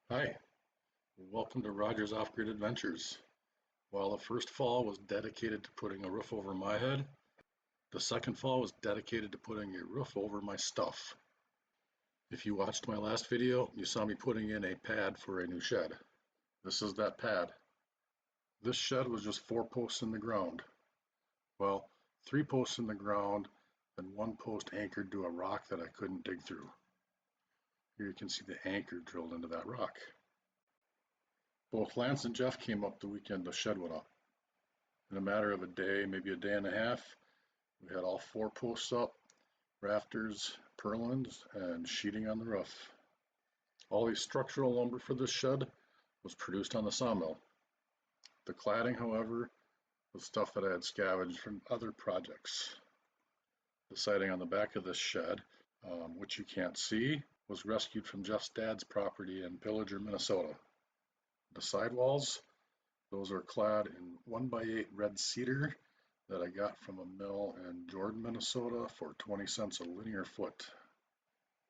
Hi, welcome to Roger's Off-Grid Adventures. While the first fall was dedicated to putting a roof over my head, the second fall was dedicated to putting a roof over my stuff. If you watched my last video, you saw me putting in a pad for a new shed. This is that pad. This shed was just 4 posts in the ground. Well, 3 posts in the ground and 1 post anchored to a rock that I couldn't dig through. Here you can see the anchor drilled into that rock. Both Lance and Jeff came up the weekend the shed went up. In a matter of a day, maybe a day and a half, we had all 4 posts up, rafters, purlins, and sheeting on the roof. All the structural lumber for this shed was produced on the sawmill. The cladding, however, was stuff that I had scavenged from other projects. The siding on the back of this shed, which you can't see, was rescued from Jeff's dad's property in Pillager, Minnesota. The sidewalls, those are clad in 1x8 red cedar that I got from a mill in Jordan, Minnesota for 20 cents a linear foot.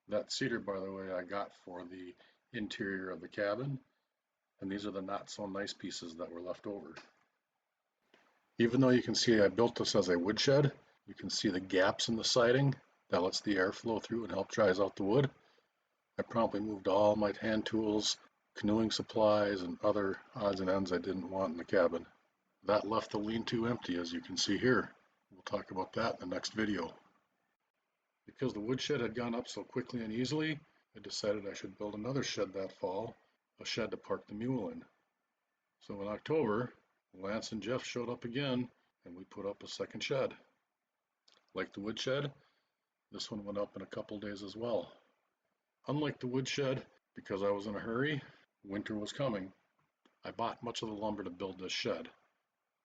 That cedar, by the way, I got for the interior of the cabin, and these are the not so nice pieces that were left over. Even though you can see I built this as a woodshed, you can see the gaps in the siding that lets the air flow through and help dries out the wood. I promptly moved all my hand tools, canoeing supplies, and other odds and ends I didn't want in the cabin. That left the lean-to empty, as you can see here. We'll talk about that in the next video. Because the woodshed had gone up so quickly and easily, I decided I should build another shed that fall, a shed to park the mule in. So in October, Lance and Jeff showed up again, and we put up a second shed. Like the woodshed, this one went up in a couple days as well. Unlike the woodshed, because I was in a hurry, winter was coming. I bought much of the lumber to build this shed.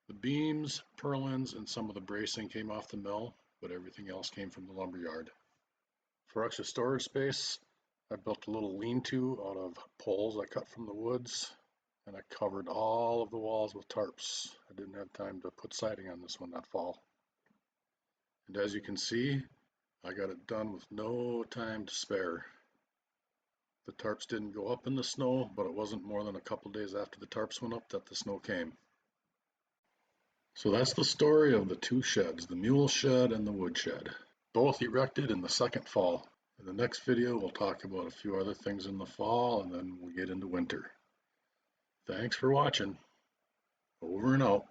The beams, purlins, and some of the bracing came off the mill, but everything else came from the lumber yard. For extra storage space, I built a little lean-to out of poles I cut from the woods, and I covered all of the walls with tarps. I didn't have time to put siding on this one that fall. And as you can see, I got it done with no time to spare. The tarps didn't go up in the snow, but it wasn't more than a couple days after the tarps went up that the snow came. So that's the story of the two sheds, the mule shed and the woodshed, both erected in the second fall. In the next video, we'll talk about a few other things in the fall, and then we'll get into winter. Thanks for watching. Over and out.